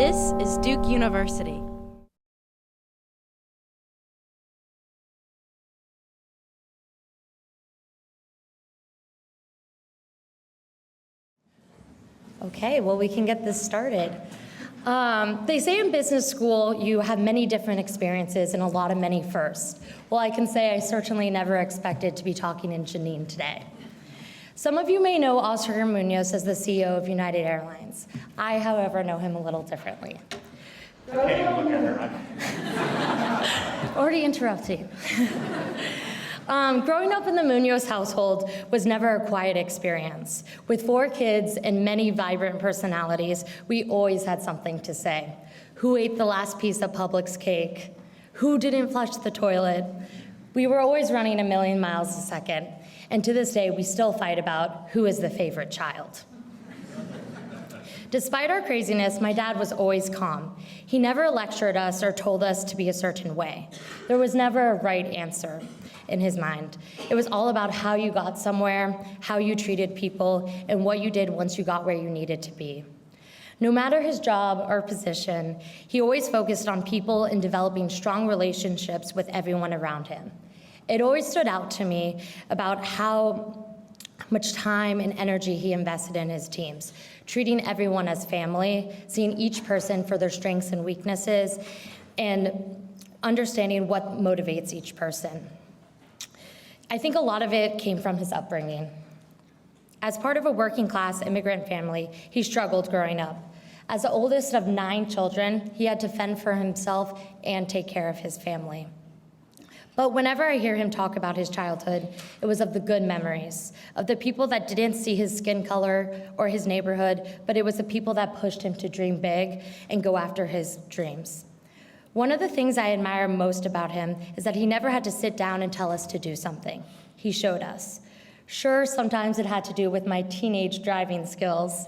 This is Duke University. Okay, well, we can get this started. They say in business school you have many different experiences and a lot of many firsts. Well, I can say I certainly never expected to be talking in Janine today. Some of you may know Oscar Munoz as the CEO of United Airlines. I, however, know him a little differently. I can't even look at her. Already interrupting. Growing up in the Munoz household was never a quiet experience. With 4 kids and many vibrant personalities, we always had something to say. Who ate the last piece of Publix cake? Who didn't flush the toilet? We were always running a million miles a second, and to this day, we still fight about who is the favorite child. Despite our craziness, my dad was always calm. He never lectured us or told us to be a certain way. There was never a right answer in his mind. It was all about how you got somewhere, how you treated people, and what you did once you got where you needed to be. No matter his job or position, he always focused on people and developing strong relationships with everyone around him. It always stood out to me about how much time and energy he invested in his teams, treating everyone as family, seeing each person for their strengths and weaknesses, and understanding what motivates each person. I think a lot of it came from his upbringing. As part of a working-class immigrant family, he struggled growing up. As the oldest of 9 children, he had to fend for himself and take care of his family. But whenever I hear him talk about his childhood, it was of the good memories, of the people that didn't see his skin color or his neighborhood, but it was the people that pushed him to dream big and go after his dreams. One of the things I admire most about him is that he never had to sit down and tell us to do something. He showed us. Sure, sometimes it had to do with my teenage driving skills,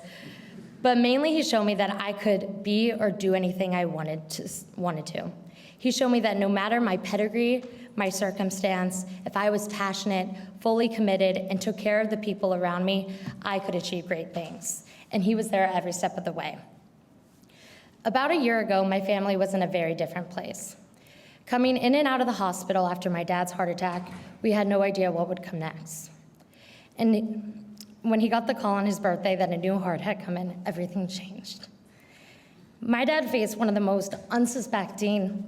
but mainly he showed me that I could be or do anything I wanted to. He showed me that no matter my pedigree, my circumstance, if I was passionate, fully committed, and took care of the people around me, I could achieve great things. And he was there every step of the way. About a year ago, my family was in a very different place. Coming in and out of the hospital after my dad's heart attack, we had no idea what would come next. And when he got the call on his birthday that a new heart had come in, everything changed. My dad faced one of the most unsuspecting,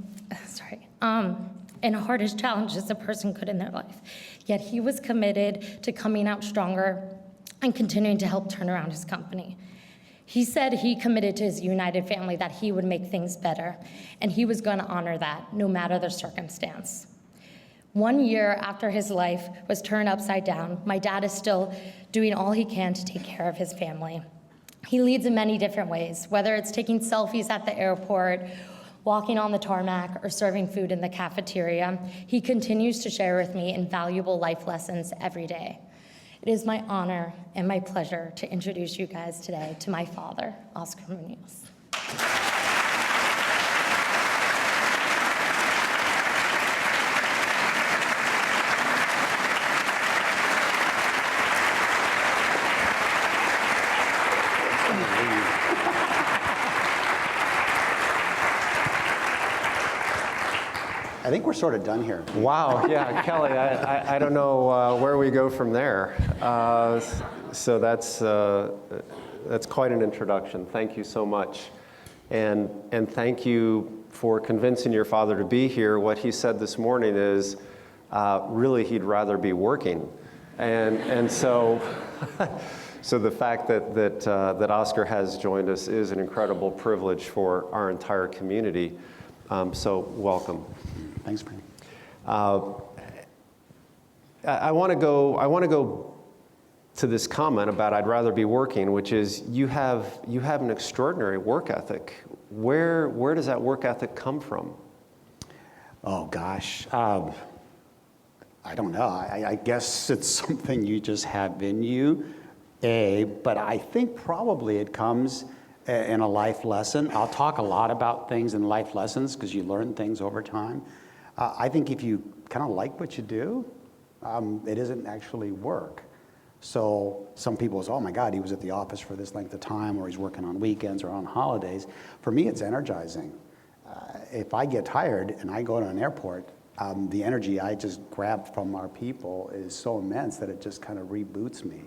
and hardest challenges a person could in their life. Yet he was committed to coming out stronger and continuing to help turn around his company. He said he committed to his United family that he would make things better, and he was going to honor that no matter the circumstance. 1 year after his life was turned upside down, my dad is still doing all he can to take care of his family. He leads in many different ways, whether it's taking selfies at the airport, walking on the tarmac, or serving food in the cafeteria. He continues to share with me invaluable life lessons every day. It is my honor and my pleasure to introduce you guys today to my father, Oscar Munoz. I think we're sort of done here. Wow, yeah, Kelly, I don't know where we go from there. So that's quite an introduction. Thank you so much. And thank you for convincing your father to be here. What he said this morning is really he'd rather be working. And so, so the fact that Oscar has joined us is an incredible privilege for our entire community. So welcome. Thanks, Brandon. I want to go to this comment about I'd rather be working, which is you have an extraordinary work ethic. Where does that work ethic come from? Oh gosh, I don't know. I guess it's something you just have in you, but I think probably it comes in a life lesson. I'll talk a lot about things in life lessons because you learn things over time. I think if you kind of like what you do, it isn't actually work. So some people say, oh my God, he was at the office for this length of time, or he's working on weekends or on holidays. For me, it's energizing. If I get tired and I go to an airport, the energy I just grab from our people is so immense that it just kind of reboots me.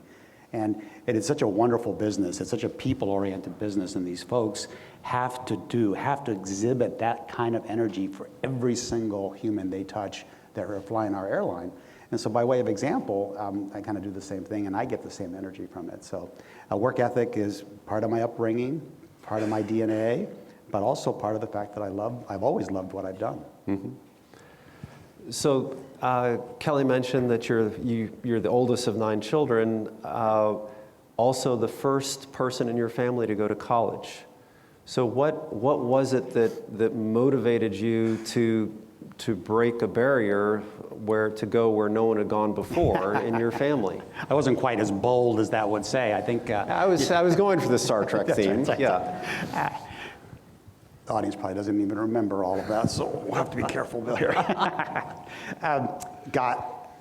And it is such a wonderful business. It's such a people-oriented business, and these folks have to exhibit that kind of energy for every single human they touch that are flying our airline. And so by way of example, I kind of do the same thing, and I get the same energy from it. So work ethic is part of my upbringing, part of my DNA, but also part of the fact that I've always loved what I've done. Mm-hmm. So Kelly mentioned that you're the oldest of 9 children, also the first person in your family to go to college. So what was it that motivated you to break a barrier where no one had gone before in your family? I wasn't quite as bold as that would say. I think I was going for the Star Trek theme. Right. Yeah. The audience probably doesn't even remember all of that, so we'll have to be careful here. Got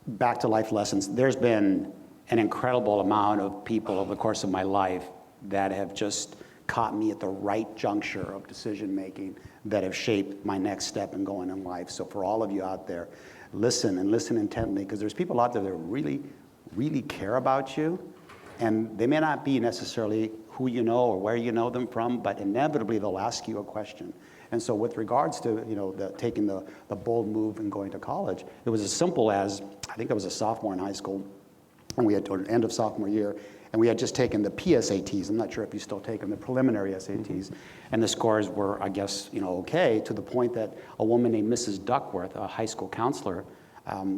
back to life lessons. There's been an incredible amount of people over the course of my life that have just caught me at the right juncture of decision making that have shaped my next step in going in life. So for all of you out there, listen and listen intently, because there's people out there that really, really care about you, and they may not be necessarily who you know or where you know them from, but inevitably they'll ask you a question. And so with regards to taking the bold move and going to college, it was as simple as, I think I was a sophomore in high school, and we had to end of sophomore year, and we had just taken the PSATs. I'm not sure if you still take them, the preliminary SATs, and the scores were, I guess, okay, to the point that a woman named Mrs. Duckworth, a high school counselor,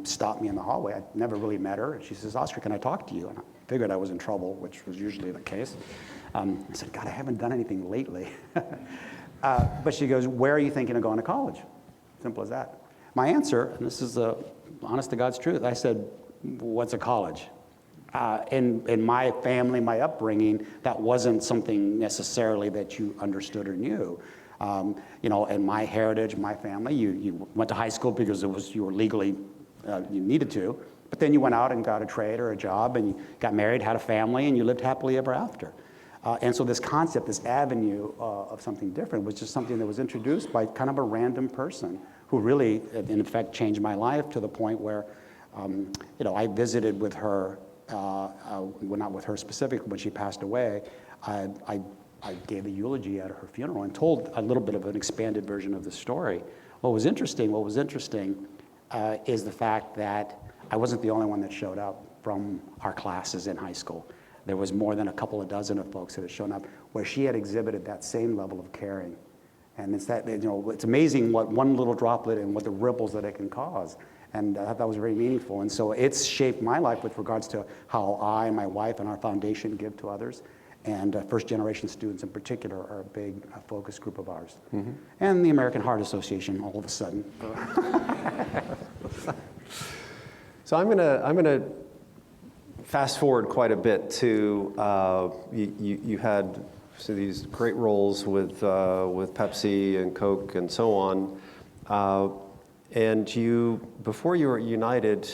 stopped me in the hallway. I never really met her, and she says, Oscar, can I talk to you? And I figured I was in trouble, which was usually the case. I said, God, I haven't done anything lately. But she goes, where are you thinking of going to college? Simple as that. My answer, and this is the honest to God's truth, I said, what's a college? In my family, my upbringing, that wasn't something necessarily that you understood or knew. In my heritage, my family, you went to high school because you were legally, you needed to, but then you went out and got a trade or a job, and you got married, had a family, and you lived happily ever after. And so this concept, this avenue of something different was just something that was introduced by kind of a random person who really, in effect, changed my life to the point where, I visited with her, well, not with her specifically, when she passed away. I gave a eulogy at her funeral and told a little bit of an expanded version of the story. What was interesting is the fact that I wasn't the only one that showed up from our classes in high school. There was more than a couple of dozen of folks that had shown up where she had exhibited that same level of caring. And it's amazing what one little droplet and what the ripples that it can cause. And I thought that was very meaningful. And so it's shaped my life with regards to how I, my wife, and our foundation give to others. And first-generation students in particular are a big focus group of ours. Mm-hmm. And the American Heart Association all of a sudden. So I'm gonna fast forward quite a bit to you had these great roles with Pepsi and Coke and so on, and before you were at United,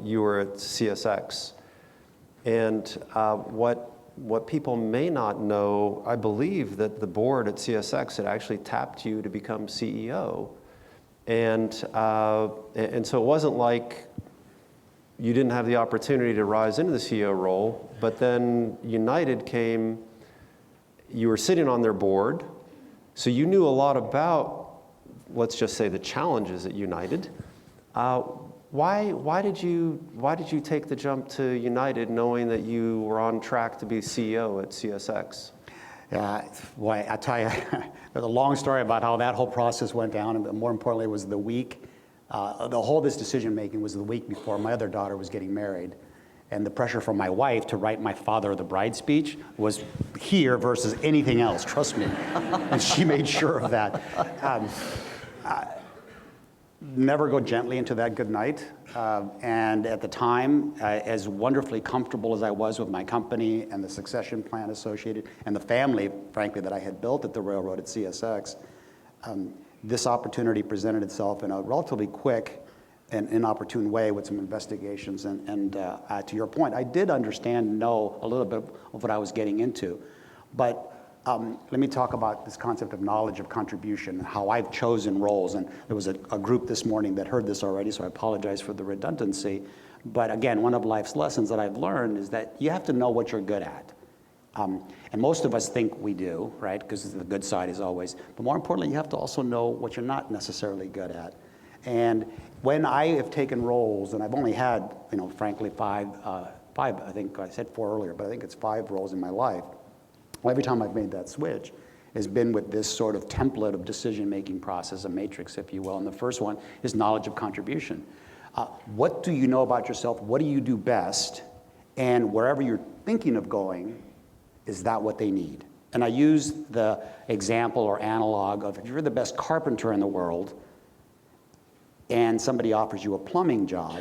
you were at CSX, and what people may not know, I believe that the board at CSX had actually tapped you to become CEO, and so it wasn't like you didn't have the opportunity to rise into the CEO role, but then United came, you were sitting on their board, so you knew a lot about, let's just say, the challenges at United. Why did you take the jump to United knowing that you were on track to be CEO at CSX? Boy, I tell you, there's a long story about how that whole process went down, and more importantly, it was the week. This decision-making was the week before my other daughter was getting married. And the pressure from my wife to write my father of the bride speech was here versus anything else, trust me. And she made sure of that. Never go gently into that good night. And at the time, as wonderfully comfortable as I was with my company and the succession plan associated, and the family, frankly, that I had built at the railroad at CSX, this opportunity presented itself in a relatively quick an inopportune way with some investigations. And to your point, I did understand and know a little bit of what I was getting into. But let me talk about this concept of knowledge of contribution and how I've chosen roles. And there was a group this morning that heard this already, so I apologize for the redundancy. But again, one of life's lessons that I've learned is that you have to know what you're good at. And most of us think we do, right? Because the good side is always. But more importantly, you have to also know what you're not necessarily good at. And when I have taken roles, and I've only had, frankly, five, I think I said 4 earlier, but I think it's 5 roles in my life. Well, every time I've made that switch has been with this sort of template of decision-making process, a matrix, if you will. And the first one is knowledge of contribution. What do you know about yourself? What do you do best? And wherever you're thinking of going, is that what they need? And I use the example or analog of if you're the best carpenter in the world and somebody offers you a plumbing job,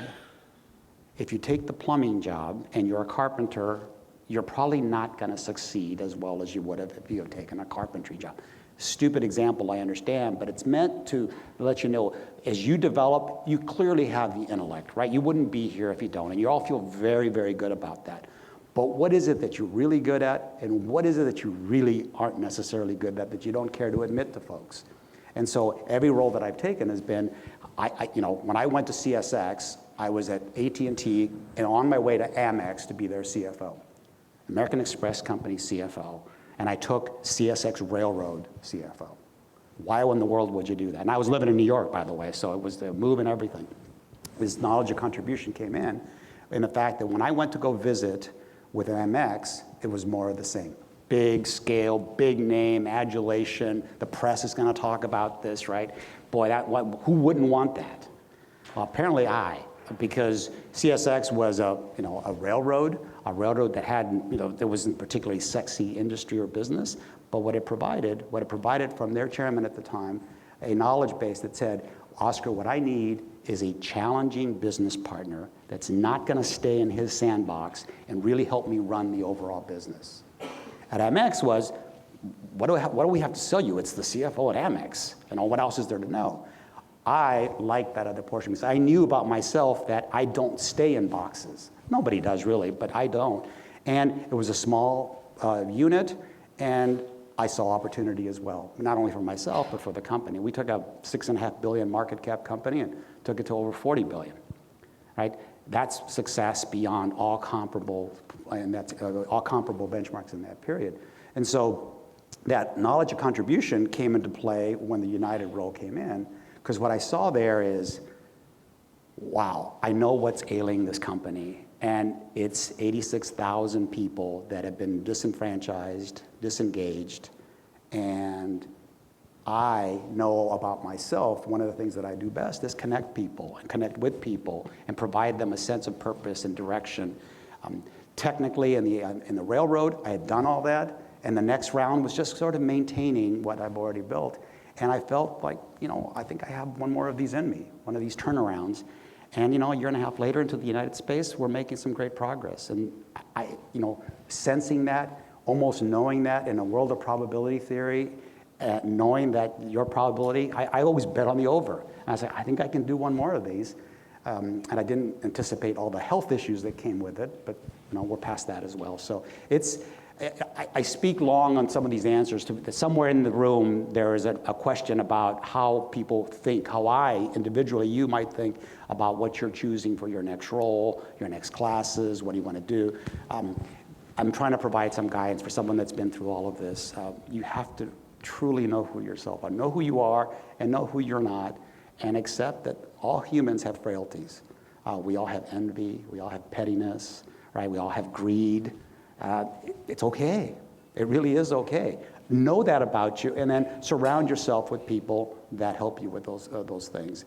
if you take the plumbing job and you're a carpenter, you're probably not going to succeed as well as you would have if you had taken a carpentry job. Stupid example, I understand, but it's meant to let you know, as you develop, you clearly have the intellect, right? You wouldn't be here if you don't, and you all feel very, very good about that. But what is it that you're really good at, and what is it that you really aren't necessarily good at that you don't care to admit to folks? And so every role that I've taken has been, when I went to CSX, I was at AT&T and on my way to Amex to be their CFO. American Express Company CFO, and I took CSX Railroad CFO. Why in the world would you do that? And I was living in New York, by the way, so it was the move and everything. This knowledge of contribution came in the fact that when I went to go visit with MX, it was more of the same. Big scale, big name, adulation, the press is gonna talk about this, right? Boy, who wouldn't want that? Well, apparently because CSX was a railroad that had, there wasn't particularly sexy industry or business, but what it provided from their chairman at the time, a knowledge base that said, Oscar, what I need is a challenging business partner that's not gonna stay in his sandbox and really help me run the overall business. At Amex was, what do we have to sell you? It's the CFO at Amex, what else is there to know? I liked that other portion because I knew about myself that I don't stay in boxes. Nobody does really, but I don't. And it was a small unit, and I saw opportunity as well, not only for myself, but for the company. We took a $6.5 billion market cap company and took it to over 40 billion, right? That's success beyond all comparable, and that's all comparable benchmarks in that period. And so that knowledge of contribution came into play when the United role came in, because what I saw there is, wow, I know what's ailing this company, and it's 86,000 people that have been disenfranchised, disengaged, and I know about myself, one of the things that I do best is connect people and connect with people and provide them a sense of purpose and direction. Technically, in the railroad, I had done all that, and the next round was just sort of maintaining what I've already built. And I felt like, I think I have one more of these in me, one of these turnarounds. And, a year and a half later into the United States, we're making some great progress. And I sensing that, almost knowing that in a world of probability theory, knowing that your probability, I always bet on the over. And I said, I think I can do one more of these. And I didn't anticipate all the health issues that came with it, but we're past that as well. So I speak long on some of these answers. Somewhere in the room, there is a question about how people think, how individually, you might think about what you're choosing for your next role, your next classes, what do you want to do. I'm trying to provide some guidance for someone that's been through all of this. You have to truly know who yourself are, know who you are and know who you're not, and accept that all humans have frailties. We all have envy, we all have pettiness, right? We all have greed. It's okay. It really is okay. Know that about you, and then surround yourself with people that help you with those things,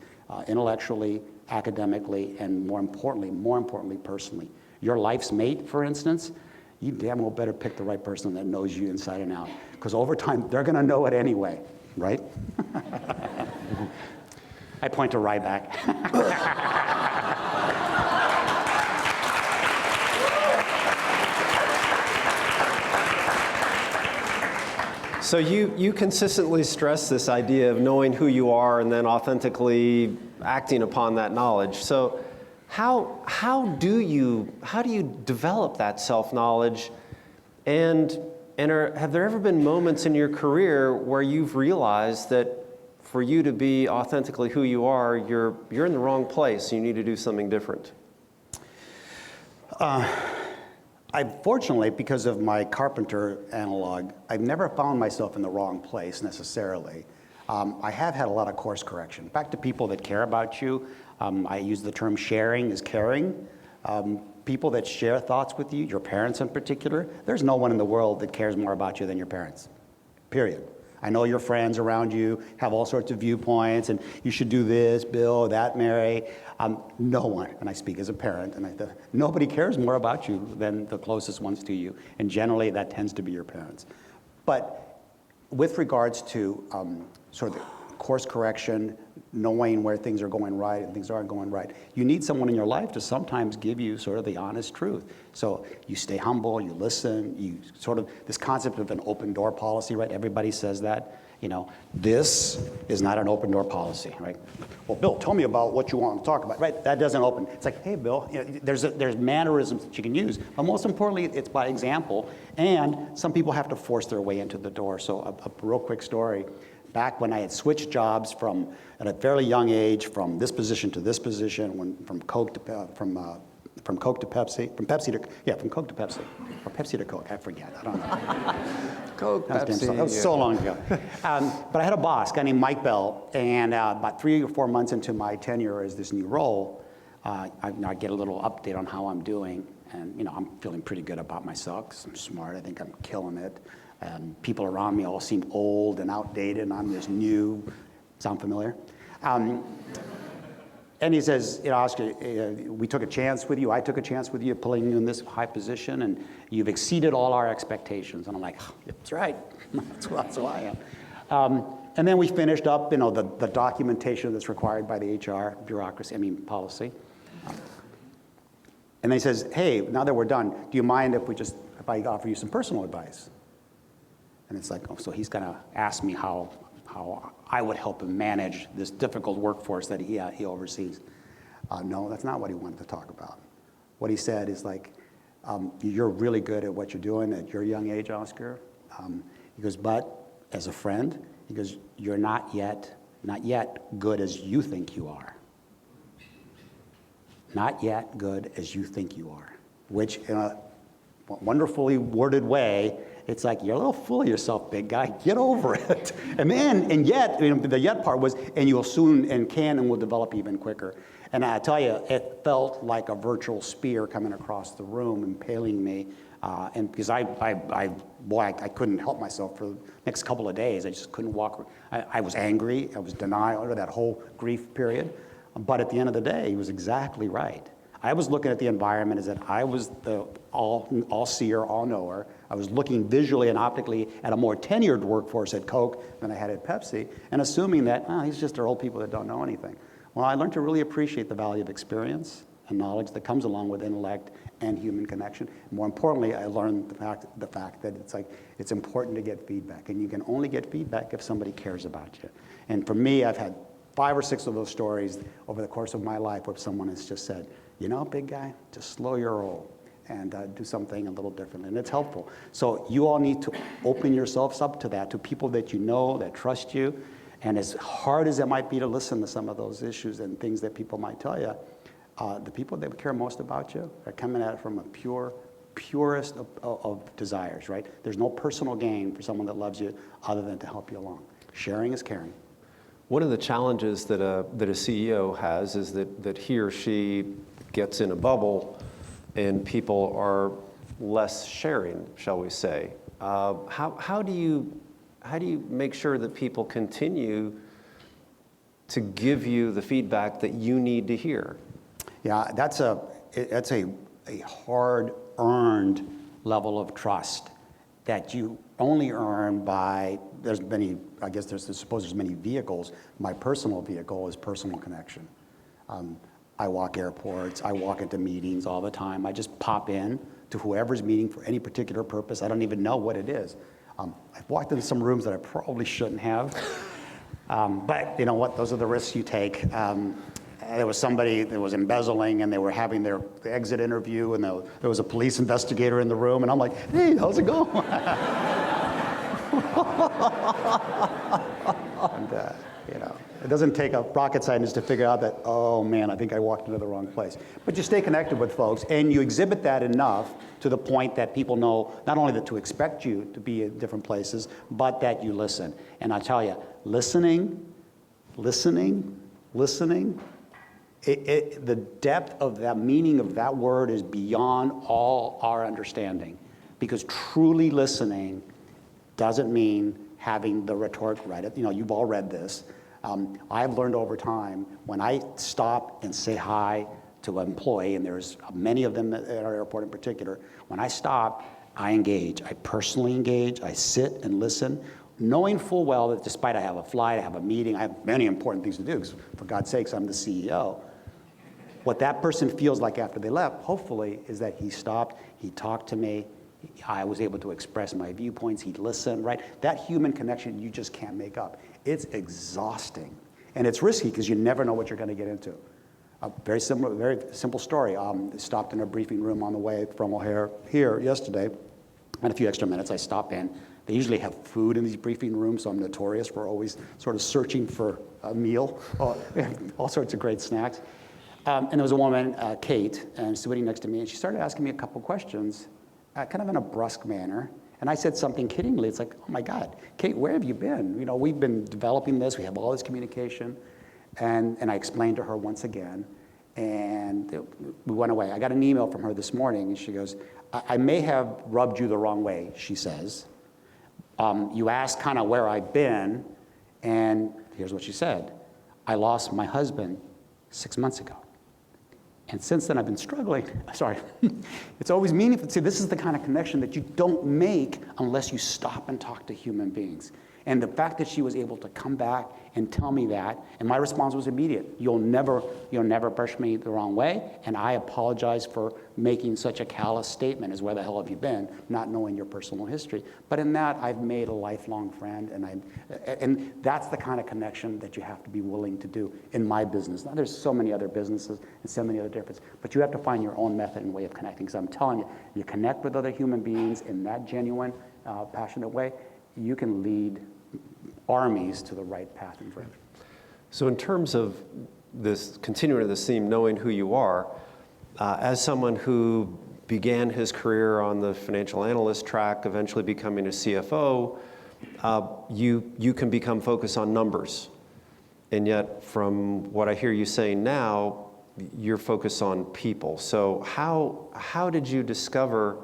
intellectually, academically, and more importantly, personally. Your life's mate, for instance, you damn well better pick the right person that knows you inside and out, because over time, they're going to know it anyway, right? I point to Ryback. So you consistently stress this idea of knowing who you are and then authentically acting upon that knowledge. So how do you develop that self-knowledge? And have there ever been moments in your career where you've realized that for you to be authentically who you are, you're in the wrong place, you need to do something different? Fortunately, because of my carpenter analog, I've never found myself in the wrong place necessarily. I have had a lot of course correction. Back to people that care about you, I use the term sharing is caring. People that share thoughts with you, your parents in particular, there's no one in the world that cares more about you than your parents, period. I know your friends around you have all sorts of viewpoints, and you should do this, Bill, that, Mary. No one, and I speak as a parent, and nobody cares more about you than the closest ones to you, and generally that tends to be your parents. But with regards to sort of the course correction, knowing where things are going right and things aren't going right, you need someone in your life to sometimes give you sort of the honest truth. So you stay humble, you listen, you sort of, this concept of an open door policy, right? Everybody says that. You know, this is not an open door policy, right? Well, Bill, tell me about what you want to talk about, right? That doesn't open. It's like, hey, Bill, you know, there's mannerisms that you can use, but most importantly, it's by example, and some people have to force their way into the door. So a real quick story. Back when I had switched jobs at a fairly young age, from this position to this position, from Coke to Pepsi, from Coke to Pepsi, from Coke to Pepsi, or Pepsi to Coke, I forget, I don't know. Coke, Pepsi. That was so long ago. But I had a boss, a guy named Mike Bell, and about 3 or 4 months into my tenure as this new role, I get a little update on how I'm doing, and you know, I'm feeling pretty good about myself, because I'm smart, I think I'm killing it. People around me all seem old and outdated, and I'm just new. Sound familiar? And he says, you know, Oscar, we took a chance with you. I took a chance with you, pulling you in this high position, and you've exceeded all our expectations. And I'm like, oh, that's right. that's who I am. And then we finished up, you know, the documentation that's required by the HR bureaucracy, policy. And then he says, hey, now that we're done, do you mind if I offer you some personal advice? And it's like, oh, so he's gonna ask me how I would help him manage this difficult workforce that he oversees. No, that's not what he wanted to talk about. What he said is like, you're really good at what you're doing at your young age, Oscar. He goes, but as a friend, he goes, you're not yet good as you think you are. Not yet good as you think you are, which in a wonderfully worded way, it's like, you're a little full of yourself, big guy. Get over it. And yet, you know, the yet part was, and you'll soon and can and will develop even quicker. And I tell you, it felt like a virtual spear coming across the room, impaling me. And because I couldn't help myself for the next couple of days. I just couldn't walk. I was angry. I was denial under that whole grief period. But at the end of the day, he was exactly right. I was looking at the environment as that I was the all-seer, all-knower. I was looking visually and optically at a more tenured workforce at Coke than I had at Pepsi, and assuming that, these just are old people that don't know anything. Well, I learned to really appreciate the value of experience and knowledge that comes along with intellect and human connection. More importantly, I learned the fact that it's important to get feedback, and you can only get feedback if somebody cares about you. And for me, I've had 5 or 6 of those stories over the course of my life where someone has just said, you know, big guy, just slow your roll and do something a little differently, and it's helpful. So you all need to open yourselves up to that, to people that you know, that trust you, and as hard as it might be to listen to some of those issues and things that people might tell you, the people that care most about you are coming at it from a purest of desires, right? There's no personal gain for someone that loves you other than to help you along. Sharing is caring. One of the challenges that a CEO has is that he or she gets in a bubble and people are less sharing, shall we say. How do you make sure that people continue to give you the feedback that you need to hear? Yeah, that's a hard-earned level of trust that you only earn by, there's many vehicles. My personal vehicle is personal connection. I walk airports, I walk into meetings all the time. I just pop in to whoever's meeting for any particular purpose. I don't even know what it is. I've walked into some rooms that I probably shouldn't have. But you know what? Those are the risks you take. There was somebody that was embezzling, and they were having their exit interview, and there was a police investigator in the room, and I'm like, hey, how's it going? And, you know, it doesn't take a rocket scientist to figure out that, oh man, I think I walked into the wrong place. But you stay connected with folks, and you exhibit that enough to the point that people know not only that to expect you to be in different places, but that you listen. And I tell you, listening, the depth of that meaning of that word is beyond all our understanding. Because truly listening doesn't mean having the rhetoric right. You know, you've all read this. I've learned over time, when I stop and say hi to an employee, and there's many of them at our airport in particular, when I stop, I engage. I personally engage. I sit and listen, knowing full well that despite I have a flight, I have a meeting, I have many important things to do, because for God's sakes, I'm the CEO. What that person feels like after they left, hopefully, is that he stopped, he talked to me, I was able to express my viewpoints, he listened, right? That human connection you just can't make up. It's exhausting. And it's risky because you never know what you're going to get into. A very simple story. Stopped in a briefing room on the way from O'Hare here yesterday. And a few extra minutes, I stop in. They usually have food in these briefing rooms, so I'm notorious for always sort of searching for a meal, all sorts of great snacks. And there was a woman, Kate, and sitting next to me, and she started asking me a couple questions, kind of in a brusque manner. And I said something kiddingly. It's like, oh my God, Kate, where have you been? You know, we've been developing this. We have all this communication. And I explained to her once again. And we went away. I got an email from her this morning, and she goes, I may have rubbed you the wrong way, she says. You asked kind of where I've been, and here's what she said. I lost my husband 6 months ago. And since then, I've been struggling. Sorry. It's always meaningful. See, this is the kind of connection that you don't make unless you stop and talk to human beings. And the fact that she was able to come back and tell me that, and my response was immediate. You'll never brush me the wrong way, and I apologize for making such a callous statement as where the hell have you been, not knowing your personal history. But in that, I've made a lifelong friend, and that's the kind of connection that you have to be willing to do in my business. Now, there's so many other businesses and so many other differences, but you have to find your own method and way of connecting. Because I'm telling you, you connect with other human beings in that genuine, passionate way, you can lead armies to the right path in front. So in terms of this, continuing this theme, knowing who you are, as someone who began his career on the financial analyst track, eventually becoming a CFO, you can become focused on numbers. And yet, from what I hear you saying now, you're focused on people. So how did you discover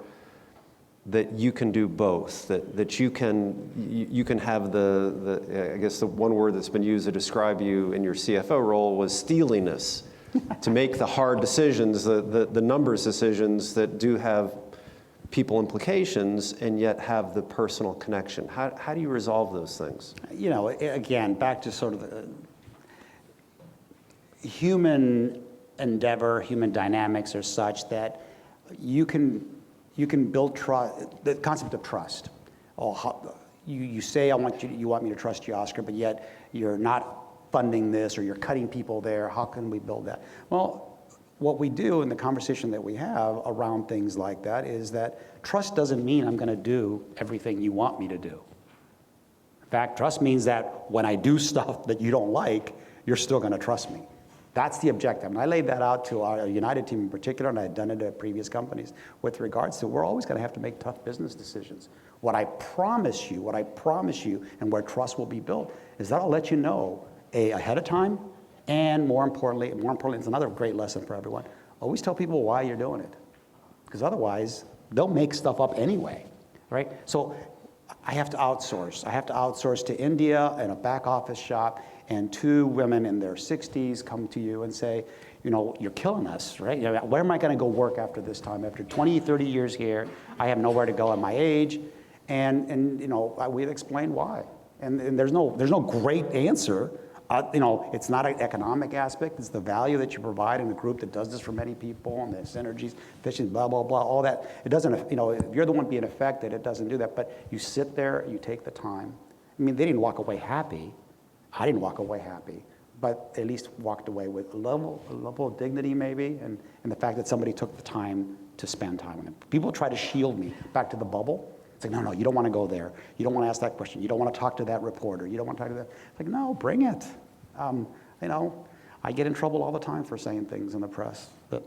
that you can do both, that you can have the I guess the one word that's been used to describe you in your CFO role was steeliness, to make the hard decisions, the numbers decisions that do have people implications and yet have the personal connection. How do you resolve those things? You know, again, back to sort of the human endeavor, human dynamics are such that you can build trust, the concept of trust. You say, you want me to trust you, Oscar, but yet you're not funding this or you're cutting people there. How can we build that? Well, what we do in the conversation that we have around things like that is that trust doesn't mean I'm going to do everything you want me to do. In fact, trust means that when I do stuff that you don't like, you're still going to trust me. That's the objective. And I laid that out to our United team in particular, and I had done it at previous companies with regards to we're always going to have to make tough business decisions. What I promise you, and where trust will be built, is that I'll let you know ahead of time, and more importantly, it's another great lesson for everyone, always tell people why you're doing it. Because otherwise, they'll make stuff up anyway, right? So I have to outsource. I have to outsource to India in a back office shop, and two women in their 60s come to you and say, you know, you're killing us, right? You know, where am I going to go work after this time? After 20, 30 years here, I have nowhere to go at my age. And you know, we've explained why. And there's no great answer It's not an economic aspect. It's the value that you provide in a group that does this for many people, and the synergies, efficiency, blah, blah, blah, all that. It doesn't, if you're the one being affected, it doesn't do that. But you sit there, you take the time. I mean, they didn't walk away happy. I didn't walk away happy, but at least walked away with a level of dignity maybe, and the fact that somebody took the time to spend time with them. People try to shield me back to the bubble. It's like, no, you don't want to go there. You don't want to ask that question. You don't want to talk to that reporter. You don't want to talk to that. It's like, no, bring it. I get in trouble all the time for saying things in the press that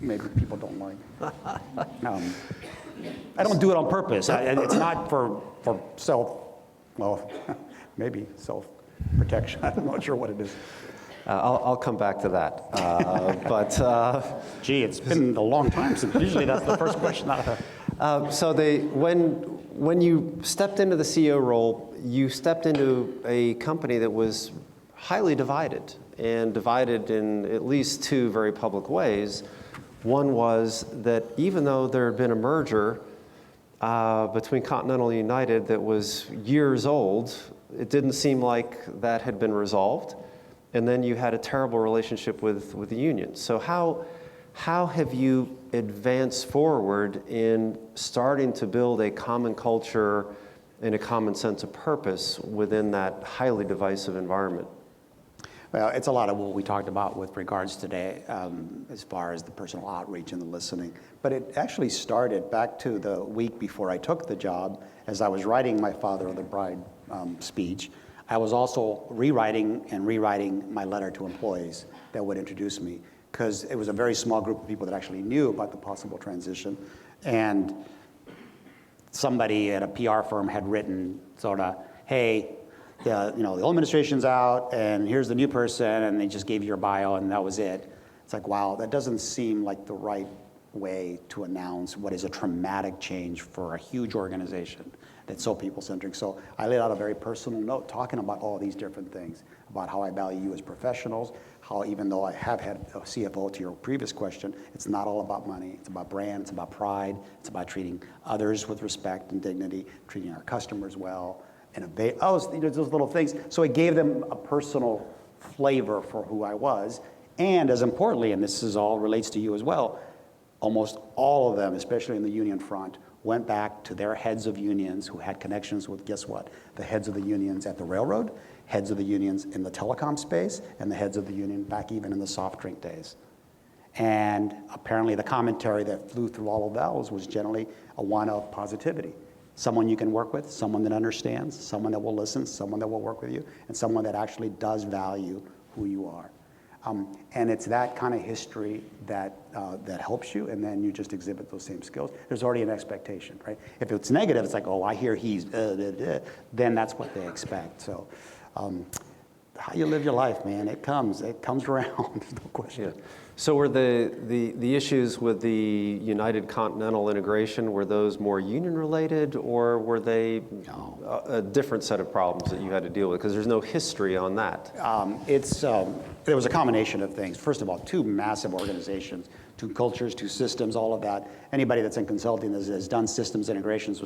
maybe people don't like. I don't do it on purpose. It's not for maybe self-protection. I'm not sure what it is. I'll come back to that. Gee, it's been a long time since usually that's the first question. So when you stepped into the CEO role, you stepped into a company that was highly divided, and divided in at least two very public ways. One was that even though there had been a merger between Continental and United that was years old, it didn't seem like that had been resolved. And then you had a terrible relationship with the union. So how have you advanced forward in starting to build a common culture and a common sense of purpose within that highly divisive environment? Well, it's a lot of what we talked about with regards today as far as the personal outreach and the listening. But it actually started back to the week before I took the job. As I was writing my Father of the Bride speech, I was also rewriting my letter to employees that would introduce me, because it was a very small group of people that actually knew about the possible transition. And somebody at a PR firm had written sort of, hey, the old administration's out, and here's the new person, and they just gave you your bio, and that was it. It's like, wow, that doesn't seem like the right way to announce what is a traumatic change for a huge organization that's so people-centric. So I laid out a very personal note talking about all these different things, about how I value you as professionals, how even though I have had a CFO, to your previous question, it's not all about money. It's about brand, it's about pride, it's about treating others with respect and dignity, treating our customers well, those little things. So it gave them a personal flavor for who I was. And as importantly, and this is all relates to you as well, almost all of them, especially in the union front, went back to their heads of unions who had connections with, guess what? The heads of the unions at the railroad, heads of the unions in the telecom space, and the heads of the union back even in the soft drink days. And apparently the commentary that flew through all of those was generally a one of positivity. Someone you can work with, someone that understands, someone that will listen, someone that will work with you, and someone that actually does value who you are. And it's that kind of history that helps you, and then you just exhibit those same skills. There's already an expectation, right? If it's negative, it's like, oh, I hear he's, then that's what they expect. So how you live your life, man, it comes around, there's no question. Yeah. So were the issues with the United Continental integration, were those more union related, or were they a different set of problems that you had to deal with? Because there's no history on that. There was a combination of things. First of all, two massive organizations, two cultures, two systems, all of that. Anybody that's in consulting has done systems integrations,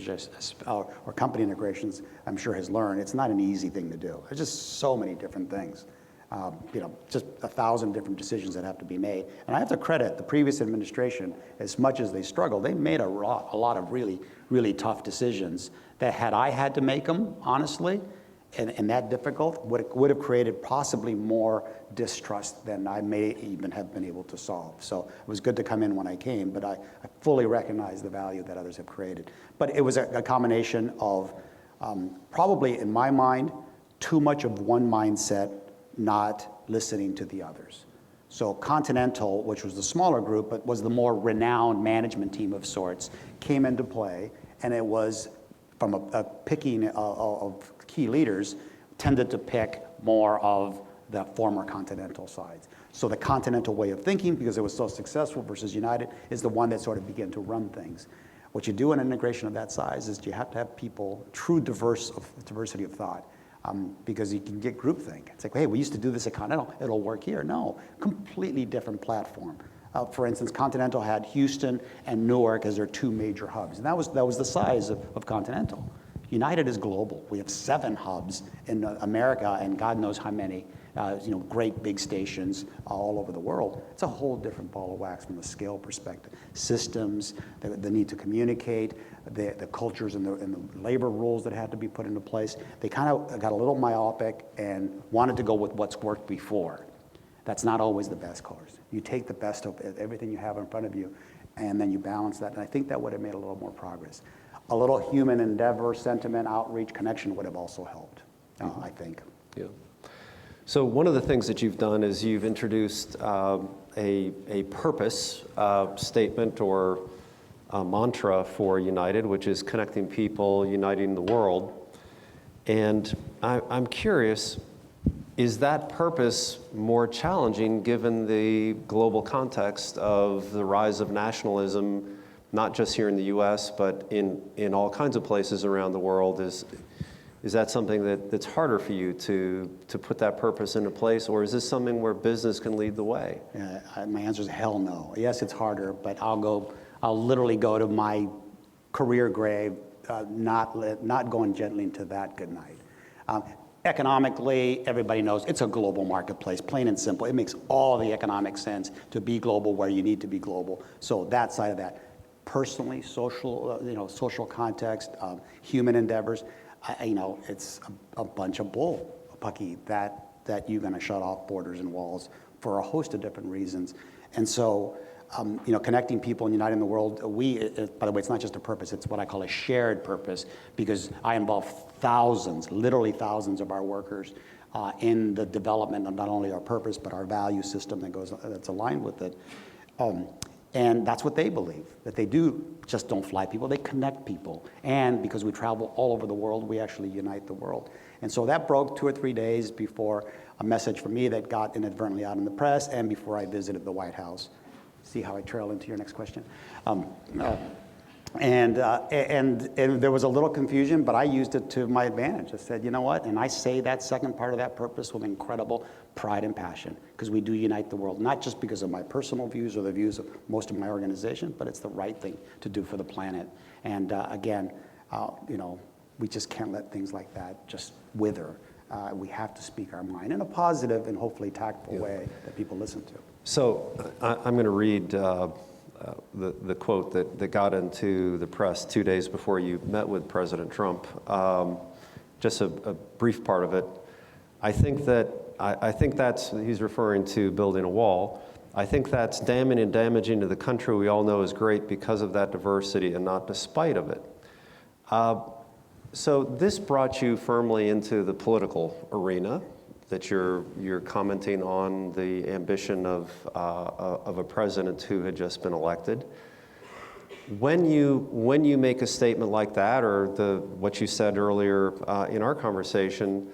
or company integrations, I'm sure has learned it's not an easy thing to do. There's just so many different things. Just 1,000 different decisions that have to be made. And I have to credit the previous administration, as much as they struggled, they made a lot of really, really tough decisions that had I had to make them, honestly, and that difficult, would have created possibly more distrust than I may even have been able to solve. So it was good to come in when I came, but I fully recognize the value that others have created. But it was a combination of probably, in my mind, too much of one mindset, not listening to the others. So Continental, which was the smaller group, but was the more renowned management team of sorts, came into play, and it was from a picking of key leaders, tended to pick more of the former Continental sides. So the Continental way of thinking, because it was so successful versus United, is the one that sort of began to run things. What you do in an integration of that size is you have to have people, true diversity of thought. Because you can get groupthink. It's like, hey, we used to do this at Continental, it'll work here. No, completely different platform. For instance, Continental had Houston and Newark as their two major hubs, and that was the size of Continental. United is global. We have 7 hubs in America and God knows how many great big stations all over the world. It's a whole different ball of wax from a scale perspective. Systems, the need to communicate, the cultures and the labor rules that had to be put into place. They kind of got a little myopic and wanted to go with what's worked before. That's not always the best course. You take the best of everything you have in front of you, and then you balance that. And I think that would have made a little more progress. A little human endeavor, sentiment, outreach, connection would have also helped, I think. Yeah. So one of the things that you've done is you've introduced a purpose statement or a mantra for United, which is connecting people, uniting the world. And I'm curious, is that purpose more challenging given the global context of the rise of nationalism, not just here in the US, but in all kinds of places around the world? Is that something that's harder for you to put that purpose into place, or is this something where business can lead the way? My answer is hell no. Yes, it's harder, but I'll literally go to my career grave, not going gently into that good night. Economically, everybody knows it's a global marketplace, plain and simple. It makes all the economic sense to be global where you need to be global. So that side of that, personally, social context, human endeavors. It's a bunch of bull, Pucky, that you're going to shut off borders and walls for a host of different reasons. And so, connecting people and uniting the world, by the way, it's not just a purpose, it's what I call a shared purpose, because I involve literally thousands of our workers in the development of not only our purpose, but our value system that's aligned with it. And that's what they believe, that they don't fly people, they connect people. And because we travel all over the world, we actually unite the world. And so that broke 2 or 3 days before a message from me that got inadvertently out in the press and before I visited the White House. See how I trail into your next question? And there was a little confusion, but I used it to my advantage. I said, you know what? And I say that second part of that purpose with incredible pride and passion, because we do unite the world, not just because of my personal views or the views of most of my organization, but it's the right thing to do for the planet. And again, we just can't let things like that just wither. We have to speak our mind in a positive and hopefully tactful way that people listen to. So I'm going to read the quote that got into the press 2 days before you met with President Trump. Just a brief part of it. I think that's, he's referring to building a wall. I think that's damning and damaging to the country we all know is great because of that diversity and not despite of it. So this brought you firmly into the political arena, that you're commenting on the ambition of a president who had just been elected. When you make a statement like that, or what you said earlier in our conversation,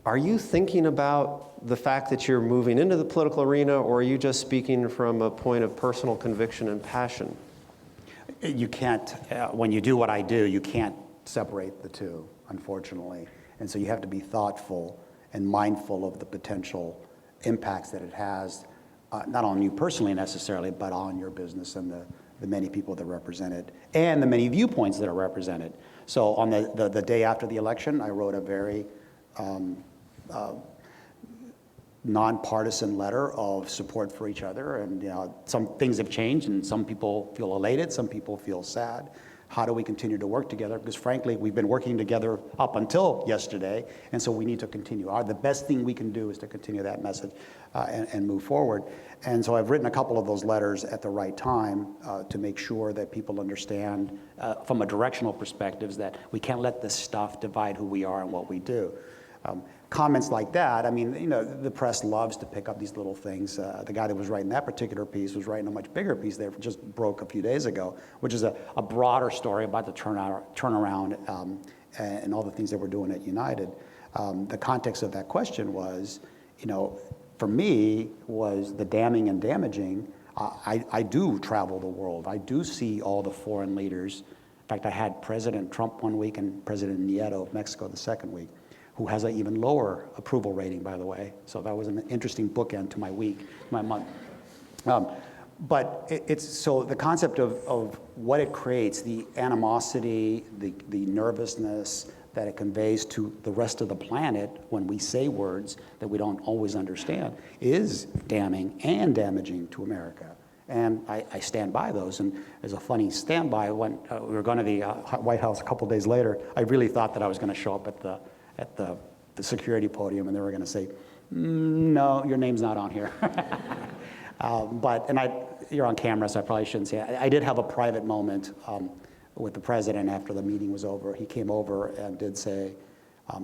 are you thinking about the fact that you're moving into the political arena, or are you just speaking from a point of personal conviction and passion? You can't, when you do what I do, you can't separate the two, unfortunately. And so you have to be thoughtful and mindful of the potential impacts that it has, not on you personally necessarily, but on your business and the many people that represent it, and the many viewpoints that are represented. So on the day after the election, I wrote a very nonpartisan letter of support for each other. And some things have changed, and some people feel elated, some people feel sad. How do we continue to work together? Because frankly, we've been working together up until yesterday, and so we need to continue. The best thing we can do is to continue that message and move forward. And so I've written a couple of those letters at the right time to make sure that people understand from a directional perspective that we can't let this stuff divide who we are and what we do. Comments like that, I mean, the press loves to pick up these little things. The guy that was writing that particular piece was writing a much bigger piece that just broke a few days ago, which is a broader story about the turnaround and all the things that we're doing at United. The context of that question was, for me, was the damning and damaging. I do travel the world. I do see all the foreign leaders. In fact, I had President Trump one week and President Nieto of Mexico the second week, who has an even lower approval rating, by the way. So that was an interesting bookend to my week, my month. But it's so the concept of what it creates, the animosity, the nervousness that it conveys to the rest of the planet when we say words that we don't always understand is damning and damaging to America. And I stand by those. And as a funny standby, when we were going to the White House a couple days later, I really thought that I was going to show up at the security podium and they were going to say, no, your name's not on here. You're on camera, so I probably shouldn't say it. I did have a private moment with the president after the meeting was over. He came over and did say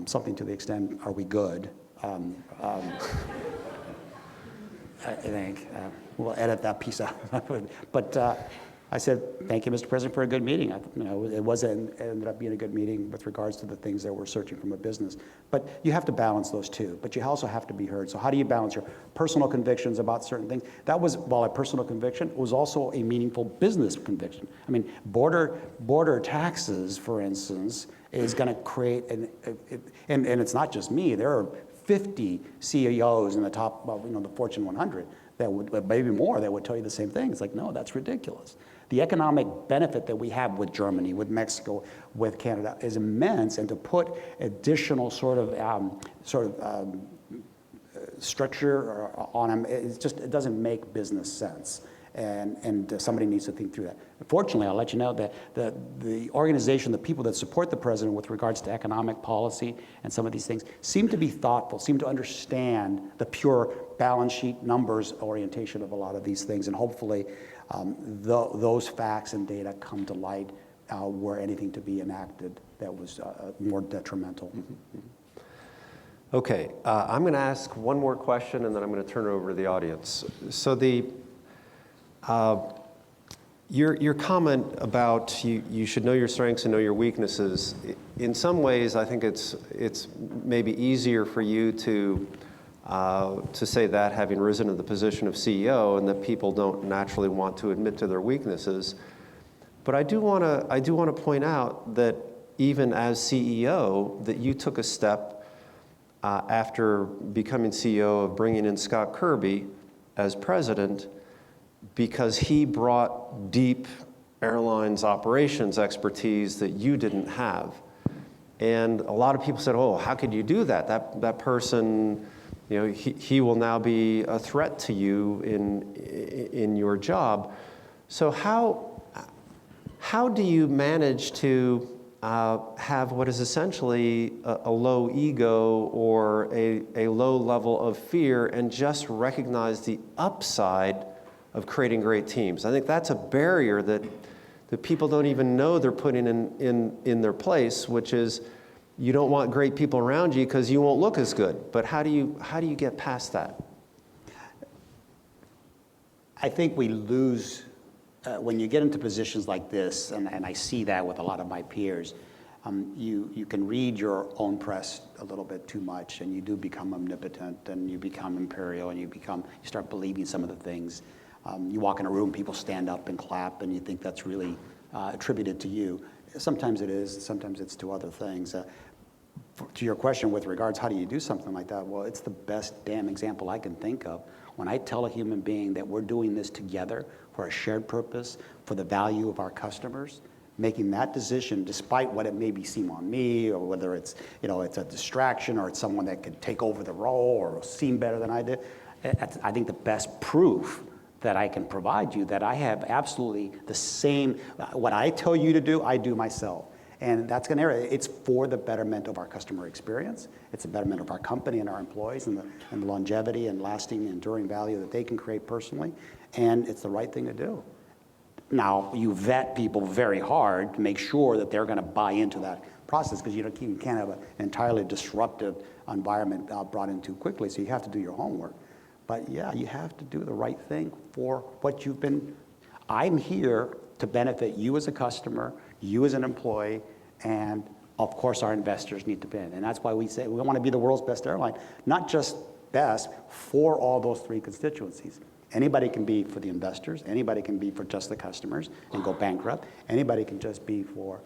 something to the extent, "Are we good?" I think we'll edit that piece out. But I said, "Thank you, Mr. President, for a good meeting." It ended up being a good meeting with regards to the things that we're searching from a business. But you have to balance those two. But you also have to be heard. So how do you balance your personal convictions about certain things? That was, while a personal conviction, it was also a meaningful business conviction. I mean, border taxes, for instance, is going to create and it's not just me. There are 50 CEOs in the top, the Fortune 100 that would, maybe more, that would tell you the same thing. It's like, no, that's ridiculous. The economic benefit that we have with Germany, with Mexico, with Canada is immense, and to put additional sort of structure on them, it doesn't make business sense. And somebody needs to think through that. Fortunately, I'll let you know that the organization, the people that support the president with regards to economic policy and some of these things seem to be thoughtful, seem to understand the pure balance sheet numbers orientation of a lot of these things. And hopefully those facts and data come to light were anything to be enacted that was more detrimental. Okay, I'm going to ask one more question and then I'm going to turn it over to the audience. So your comment about you should know your strengths and know your weaknesses, in some ways I think it's maybe easier for you to say that, having risen to the position of CEO, and that people don't naturally want to admit to their weaknesses. But I do want to point out that even as CEO, that you took a step after becoming CEO of bringing in Scott Kirby as president, because he brought deep airlines operations expertise that you didn't have. And a lot of people said, oh, how could you do that? That person, he will now be a threat to you in your job. So how do you manage to have what is essentially a low ego or a low level of fear and just recognize the upside of creating great teams? I think that's a barrier that people don't even know they're putting in their place, which is you don't want great people around you because you won't look as good. But how do you get past that? I think we lose when you get into positions like this, and I see that with a lot of my peers. You can read your own press a little bit too much, and you do become omnipotent, and you become imperial, and you start believing some of the things. You walk in a room, people stand up and clap, and you think that's really attributed to you. Sometimes it is, sometimes it's to other things. To your question with regards, how do you do something like that? Well, it's the best damn example I can think of. When I tell a human being that we're doing this together for a shared purpose, for the value of our customers, making that decision, despite what it maybe seem on me, or whether it's it's a distraction, or it's someone that could take over the role or seem better than I did, I think the best proof that I can provide you that I have absolutely the same, what I tell you to do, I do myself. And that's going to, it's for the betterment of our customer experience. It's the betterment of our company and our employees, and the longevity and lasting, enduring value that they can create personally. And it's the right thing to do. Now, you vet people very hard to make sure that they're going to buy into that process, because you can't have an entirely disruptive environment brought in too quickly. So you have to do your homework. But yeah, you have to do the right thing for what you've been. I'm here to benefit you as a customer, you as an employee, and of course our investors need to be in. And that's why we say we want to be the world's best airline, not just best for all those three constituencies. Anybody can be for the investors, anybody can be for just the customers and go bankrupt. Anybody can just be for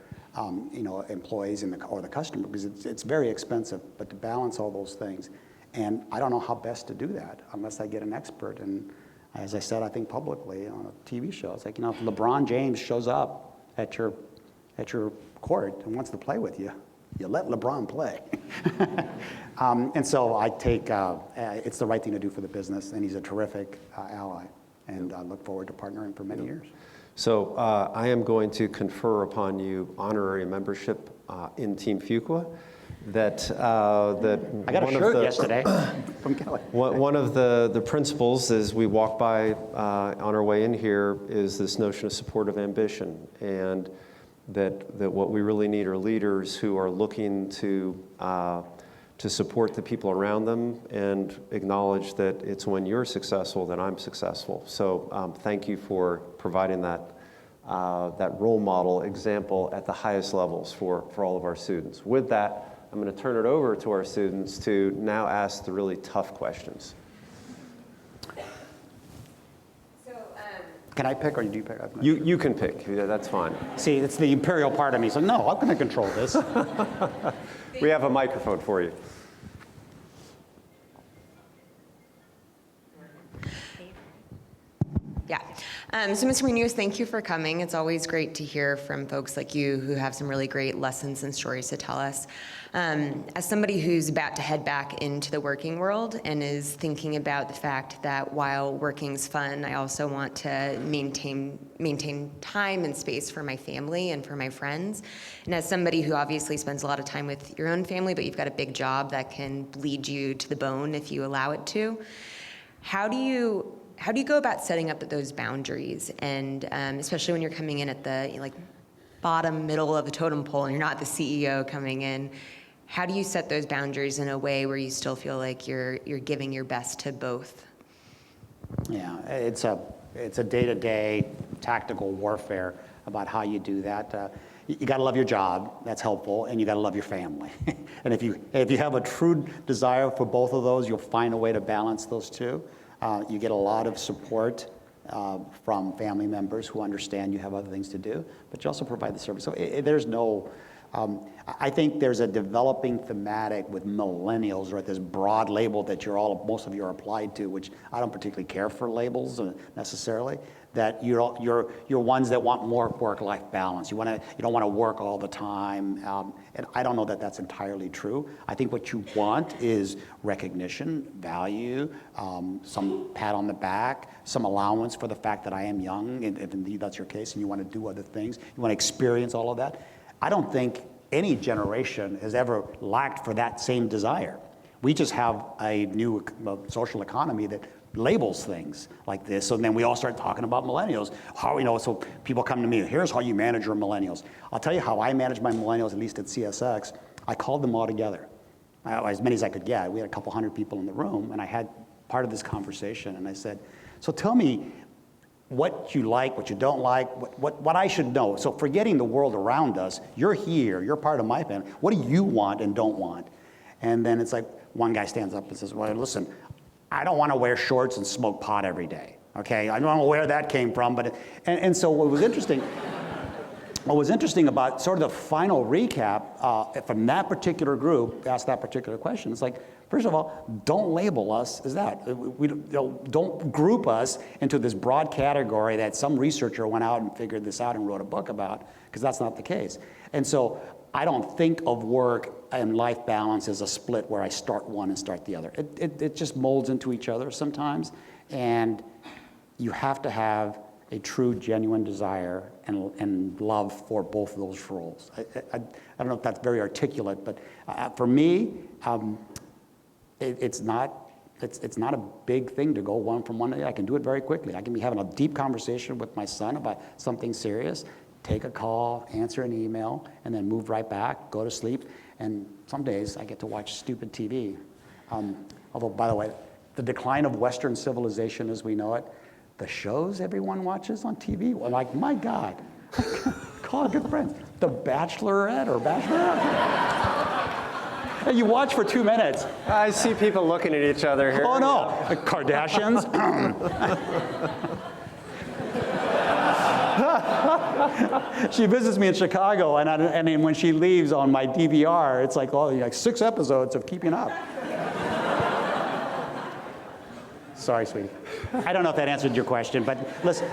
employees or the customer, because it's very expensive. But to balance all those things, and I don't know how best to do that unless I get an expert. And as I said, I think publicly on a TV show, it's like, if LeBron James shows up at your court and wants to play with you, you let LeBron play. And so I take, it's the right thing to do for the business, and he's a terrific ally, and I look forward to partnering for many years. So I am going to confer upon you honorary membership in Team Fuqua. That I got a shirt yesterday from Kelly. One of the principles as we walk by on our way in here is this notion of supportive ambition, and that what we really need are leaders who are looking to support the people around them and acknowledge that it's when you're successful that I'm successful. So thank you for providing that role model example at the highest levels for all of our students. With that, I'm going to turn it over to our students to now ask the really tough questions. Can I pick or do you pick? You can pick. Yeah, that's fine. See, it's the imperial part of me. So no, I'm going to control this. We have a microphone for you. Yeah. So Mr. Munoz, thank you for coming. It's always great to hear from folks like you who have some really great lessons and stories to tell us. As somebody who's about to head back into the working world and is thinking about the fact that while working's fun, I also want to maintain time and space for my family and for my friends. And as somebody who obviously spends a lot of time with your own family, but you've got a big job that can bleed you to the bone if you allow it to, how do you go about setting up those boundaries, and especially when you're coming in at the bottom middle of the totem pole and you're not the CEO coming in? How do you set those boundaries in a way where you still feel like you're giving your best to both? Yeah, it's a day-to-day tactical warfare about how you do that. You got to love your job. That's helpful, and you got to love your family. And if you have a true desire for both of those, you'll find a way to balance those two. You get a lot of support from family members who understand you have other things to do, but you also provide the service. So there's no, I think there's a developing thematic with millennials, or this broad label that most of you are applied to, which I don't particularly care for labels necessarily, that you're ones that want more work-life balance. You don't want to work all the time, and I don't know that that's entirely true. I think what you want is recognition, value, some pat on the back, some allowance for the fact that I am young, if indeed that's your case, and you want to do other things. You want to experience all of that. I don't think any generation has ever lacked for that same desire. We just have a new social economy that labels things like this. So then we all start talking about millennials. So people come to me, here's how you manage your millennials. I'll tell you how I manage my millennials, at least at CSX. I called them all together, as many as I could get. We had a couple hundred people in the room, and I had part of this conversation, and I said, so tell me what you like, what you don't like, what I should know. So forgetting the world around us, you're here, you're part of my family. What do you want and don't want? And then it's like one guy stands up and says, well, listen, I don't want to wear shorts and smoke pot every day, okay? I don't know where that came from, and so what was interesting about sort of the final recap from that particular group, asked that particular question, it's like, first of all, don't label us as that. Don't group us into this broad category that some researcher went out and figured this out and wrote a book about, because that's not the case. And so I don't think of work and life balance as a split where I start one and start the other. It just molds into each other sometimes, and you have to have a true, genuine desire and love for both of those roles. I don't know if that's very articulate, but for me, it's not a big thing to go one from one to the other. I can do it very quickly. I can be having a deep conversation with my son about something serious, take a call, answer an email, and then move right back, go to sleep. And some days I get to watch stupid TV. Although, by the way, the decline of Western civilization as we know it, the shows everyone watches on TV, well, like, my God, call a good friend. The Bachelorette or Bachelorette. And you watch for 2 minutes. I see people looking at each other here. Oh, no, the Kardashians. She visits me in Chicago, and then when she leaves on my DVR, it's like 6 episodes of Keeping Up. Sorry, sweetie. I don't know if that answered your question, but listen,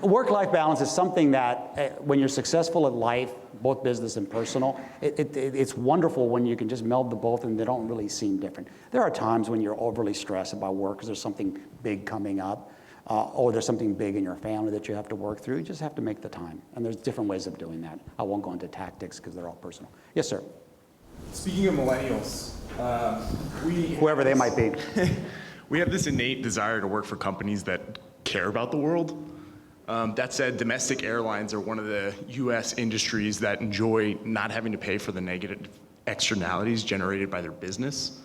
work-life balance is something that when you're successful at life, both business and personal, it's wonderful when you can just meld the both and they don't really seem different. There are times when you're overly stressed about work because there's something big coming up, or there's something big in your family that you have to work through. You just have to make the time. And there's different ways of doing that. I won't go into tactics because they're all personal. Yes, sir. Speaking of millennials, Whoever they might be. we have this innate desire to work for companies that care about the world. That said, domestic airlines are one of the U.S. industries that enjoy not having to pay for the negative externalities generated by their business.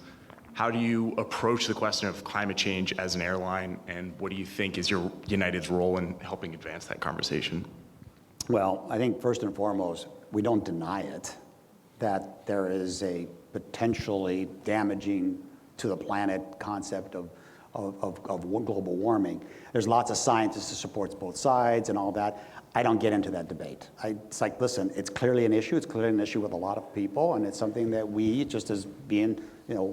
How do you approach the question of climate change as an airline, and what do you think is your United's role in helping advance that conversation? Well, I think first and foremost, we don't deny it, that there is a potentially damaging to the planet concept of global warming. There's lots of scientists that supports both sides and all that. I don't get into that debate. It's like, listen, it's clearly an issue. It's clearly an issue with a lot of people, and it's something that we, just as being, you know,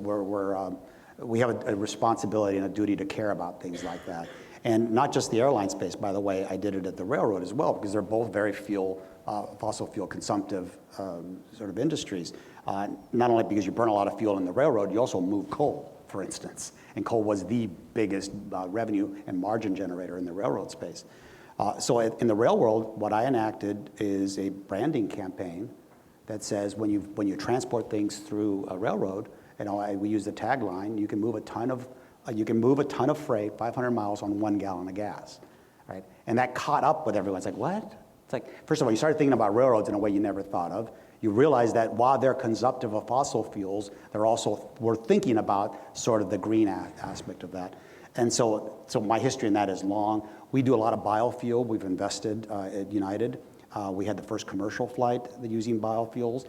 we have a responsibility and a duty to care about things like that. And not just the airline space, by the way, I did it at the railroad as well, because they're both very fossil fuel consumptive sort of industries. Not only because you burn a lot of fuel in the railroad, you also move coal, for instance. And coal was the biggest revenue and margin generator in the railroad space. So in the rail world, what I enacted is a branding campaign that says when you transport things through a railroad, we use the tagline, you can move a ton of freight 500 miles on 1 gallon of gas, right? And that caught up with everyone. It's like, what? It's like, first of all, you started thinking about railroads in a way you never thought of. You realize that while they're consumptive of fossil fuels, we're thinking about sort of the green aspect of that. And so my history in that is long. We do a lot of biofuel. We've invested at United. We had the first commercial flight using biofuels.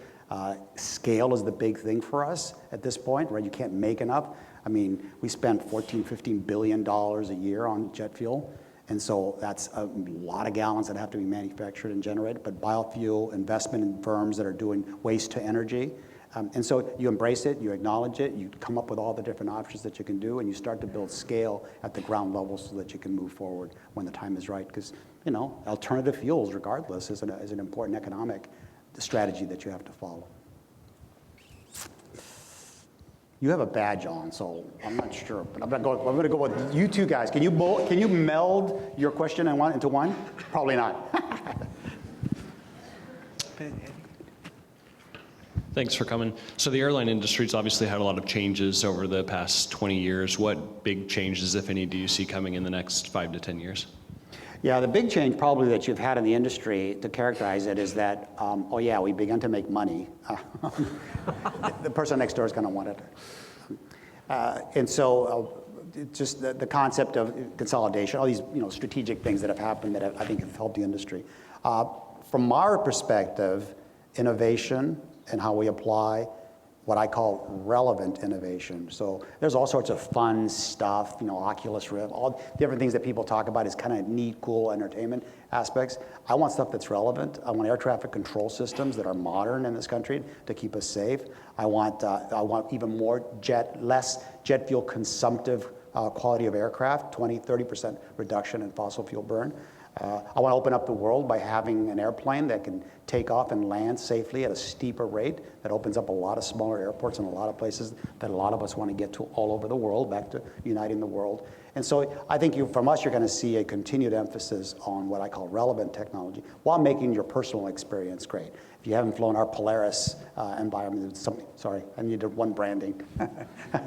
Scale is the big thing for us at this point, right? You can't make enough. I mean, we spend $14-15 billion a year on jet fuel. And so that's a lot of gallons that have to be manufactured and generated. But biofuel, investment in firms that are doing waste to energy. And so you embrace it, you acknowledge it, you come up with all the different options that you can do, and you start to build scale at the ground level so that you can move forward when the time is right. Because, alternative fuels, regardless, is an important economic strategy that you have to follow. You have a badge on, so I'm not sure, but I'm going to go with you two guys. Can you meld your question into one? Probably not. Thanks for coming. So the airline industry's obviously had a lot of changes over the past 20 years. What big changes, if any, do you see coming in the next 5 to 10 years? Yeah, the big change probably that you've had in the industry to characterize it is that, we began to make money. The person next door is going to want it. And so just the concept of consolidation, all these strategic things that have happened that I think have helped the industry. From our perspective, innovation and how we apply what I call relevant innovation. So there's all sorts of fun stuff, Oculus Rift, all different things that people talk about as kind of neat, cool entertainment aspects. I want stuff that's relevant. I want air traffic control systems that are modern in this country to keep us safe. I want even more less jet fuel consumptive quality of aircraft, 20-30% reduction in fossil fuel burn. I want to open up the world by having an airplane that can take off and land safely at a steeper rate that opens up a lot of smaller airports in a lot of places that a lot of us want to get to all over the world, back to uniting the world. And so I think from us, you're going to see a continued emphasis on what I call relevant technology while making your personal experience great. If you haven't flown our Polaris environment, sorry, I needed one branding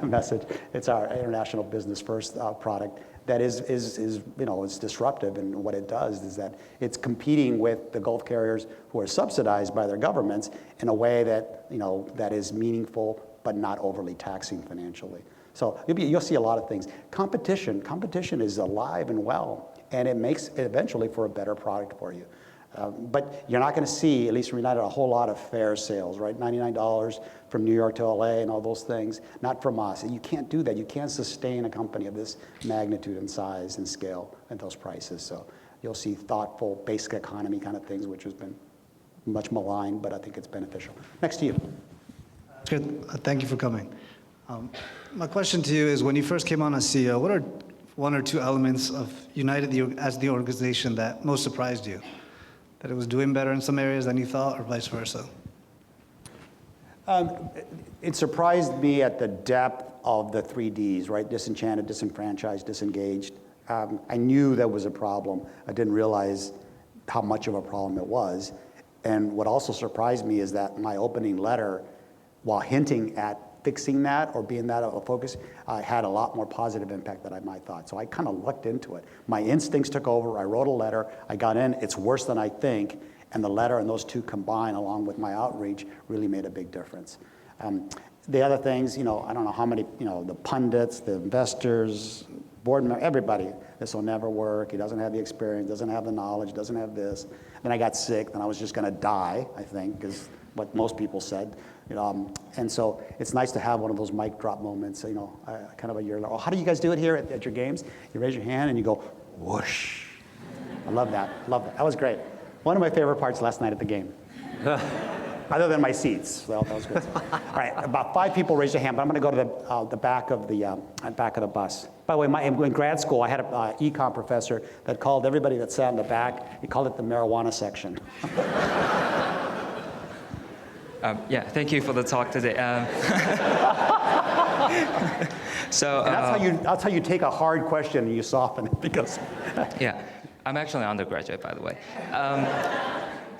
message. It's our international business first product. That is it's disruptive, and what it does is that it's competing with the Gulf carriers who are subsidized by their governments in a way that that is meaningful but not overly taxing financially. So you'll see a lot of things. Competition is alive and well, and it makes eventually for a better product for you. But you're not going to see, at least from United, a whole lot of fare sales, right? $99 from New York to LA and all those things. Not from us. You can't do that. You can't sustain a company of this magnitude and size and scale at those prices. So you'll see thoughtful, basic economy kind of things, which has been much maligned, but I think it's beneficial. Next to you. Good. Thank you for coming. My question to you is, when you first came on as CEO, what are one or two elements of United as the organization that most surprised you? That it was doing better in some areas than you thought, or vice versa? It surprised me at the depth of the 3Ds, right? Disenchanted, disenfranchised, disengaged. I knew that was a problem. I didn't realize how much of a problem it was. And what also surprised me is that my opening letter, while hinting at fixing that or being that a focus, had a lot more positive impact than I might thought. So I kind of looked into it. My instincts took over. I wrote a letter. I got in. It's worse than I think. And the letter and those two combined, along with my outreach, really made a big difference. The other things, I don't know how many, the pundits, the investors, board members, everybody, this will never work. He doesn't have the experience, doesn't have the knowledge, doesn't have this. Then I got sick, then I was just going to die, I think, is what most people said. And so it's nice to have one of those mic drop moments, kind of a year later. Oh, how do you guys do it here at your games? You raise your hand and you go, whoosh. I love that, That was great. One of my favorite parts last night at the game. Other than my seats. Well, that was good. All right, about 5 people raised their hand, but I'm going to go to the back of the bus. By the way, in grad school, I had an econ professor that called everybody that sat in the back, he called it the marijuana section. Yeah, thank you for the talk today. So that's how you take a hard question and you soften it because. Yeah, I'm actually an undergraduate, by the way.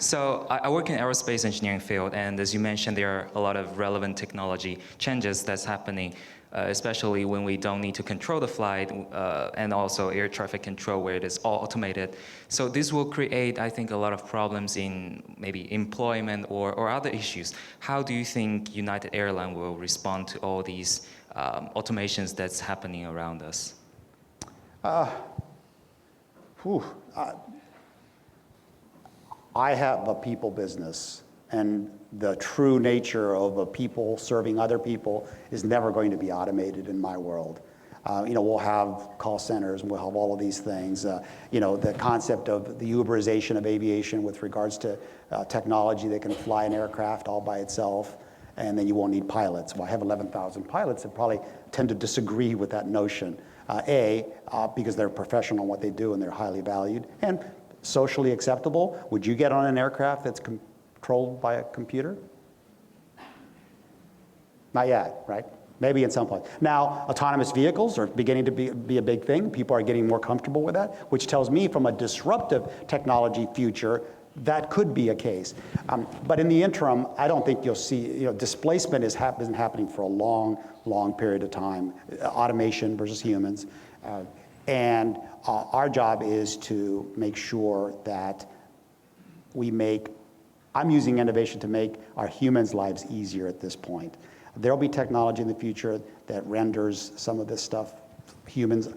So I work in aerospace engineering field, and as you mentioned, there are a lot of relevant technology changes that's happening, especially when we don't need to control the flight, and also air traffic control where it is all automated. So this will create, I think, a lot of problems in maybe employment or other issues. How do you think United Airlines will respond to all these automations that's happening around us? I have a people business, and the true nature of a people serving other people is never going to be automated in my world. We'll have call centers, and we'll have all of these things. The concept of the Uberization of aviation with regards to technology that can fly an aircraft all by itself, and then you won't need pilots. Well, I have 11,000 pilots that probably tend to disagree with that notion. Because they're professional in what they do and they're highly valued, and socially acceptable. Would you get on an aircraft that's controlled by a computer? Not yet, right? Maybe in some place. Now, autonomous vehicles are beginning to be a big thing. People are getting more comfortable with that, which tells me from a disruptive technology future, that could be a case. But in the interim, I don't think you'll see, displacement has been happening for a long, long period of time, automation versus humans. And our job is to make sure that I'm using innovation to make our humans' lives easier at this point. There'll be technology in the future that renders some of this stuff, humans,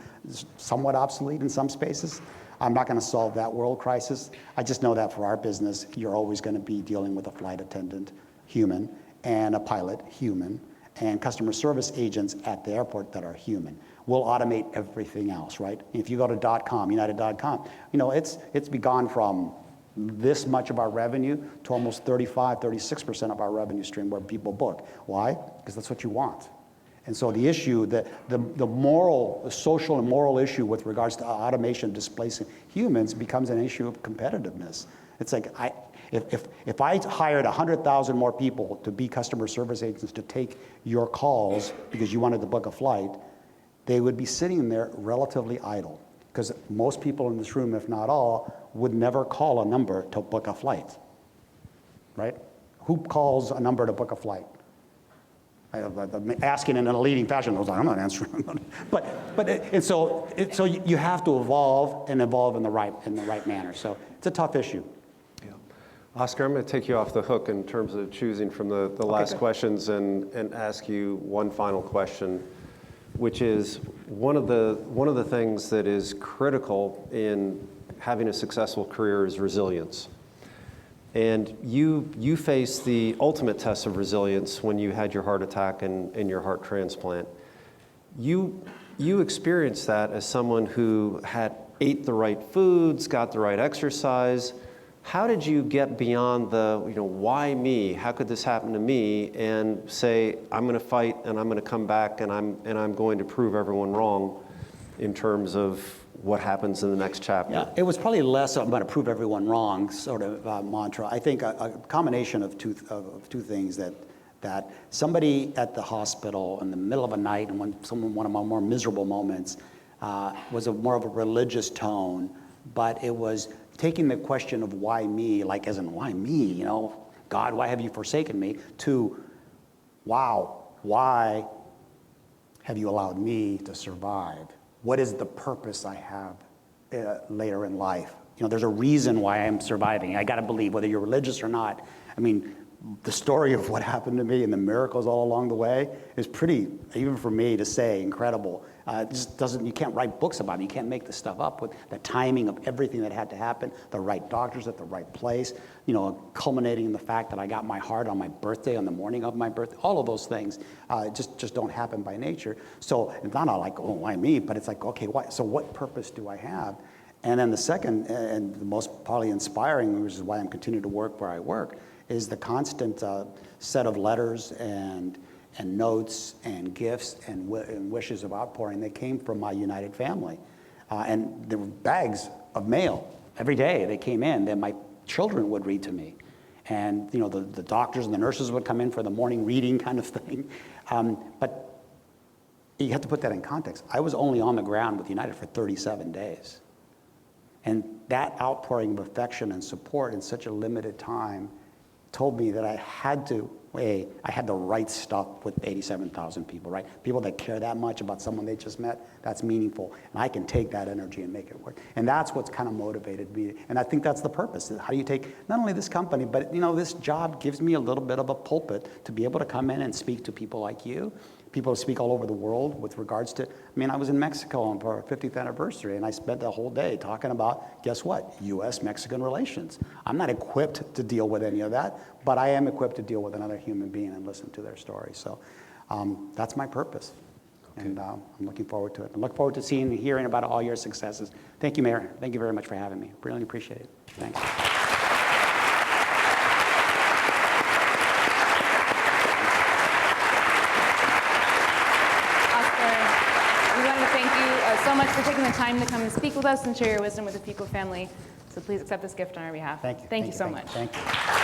somewhat obsolete in some spaces. I'm not going to solve that world crisis. I just know that for our business, you're always going to be dealing with a flight attendant, human, and a pilot, human, and customer service agents at the airport that are human. We'll automate everything else, right? If you go to .com, United.com, it's gone from this much of our revenue to almost 35-36% of our revenue stream where people book. Why? Because that's what you want. And so the issue, the social and moral issue with regards to automation displacing humans becomes an issue of competitiveness. It's like, if I hired 100,000 more people to be customer service agents to take your calls because you wanted to book a flight, they would be sitting there relatively idle. Because most people in this room, if not all, would never call a number to book a flight, right? Who calls a number to book a flight? I'm asking in a leading fashion. I was like, I'm not answering. So you have to evolve in the right manner. So it's a tough issue. Yeah. Oscar, I'm going to take you off the hook in terms of choosing from the last questions and ask you one final question, which is one of the things that is critical in having a successful career is resilience. And you faced the ultimate test of resilience when you had your heart attack and your heart transplant. You experienced that as someone who had ate the right foods, got the right exercise. How did you get beyond the, why me? How could this happen to me? And say, I'm going to fight and I'm going to come back and I'm going to prove everyone wrong. in terms of what happens in the next chapter? Yeah, it was probably less I'm going to prove everyone wrong sort of mantra. I think a combination of two things that somebody at the hospital in the middle of a night and one of my more miserable moments was more of a religious tone, but it was taking the question of why me, like as in why me, you know, God, why have you forsaken me, to wow, why have you allowed me to survive? What is the purpose I have later in life? You know, there's a reason why I'm surviving. I got to believe, whether you're religious or not. I mean, the story of what happened to me and the miracles all along the way is pretty, even for me to say, incredible. It just doesn't, you can't write books about it. You can't make this stuff up with the timing of everything that had to happen, the right doctors at the right place, you know, culminating in the fact that I got my heart on my birthday, on the morning of my birthday. All of those things just don't happen by nature. So it's not like, oh, why me? But it's like, okay, why? So what purpose do I have? And then the second, and the most probably inspiring, which is why I'm continuing to work where I work, is the constant set of letters and notes and gifts and wishes of outpouring that came from my United family. And there were bags of mail every day that came in that my children would read to me. And you know, the doctors and the nurses would come in for the morning reading kind of thing. But you have to put that in context. I was only on the ground with United for 37 days. And that outpouring of affection and support in such a limited time told me that I had to, I had to write stuff with 87,000 people, right? People that care that much about someone they just met, that's meaningful. And I can take that energy and make it work. And that's what's kind of motivated me. And I think that's the purpose. How do you take not only this company, but you know, this job gives me a little bit of a pulpit to be able to come in and speak to people like you, people who speak all over the world with regards to, I mean, I was in Mexico on our 50th anniversary, and I spent the whole day talking about, guess what, U.S.-Mexican relations. I'm not equipped to deal with any of that, but I am equipped to deal with another human being and listen to their story. So that's my purpose. Okay. And I'm looking forward to it. I look forward to seeing and hearing about all your successes. Thank you, Mayor. Thank you very much for having me. Really appreciate it. Thanks. So much for taking the time to come and speak with us and share your wisdom with the Fuqua family. So please accept this gift on our behalf. Thank you. Thank you so much. Thank you.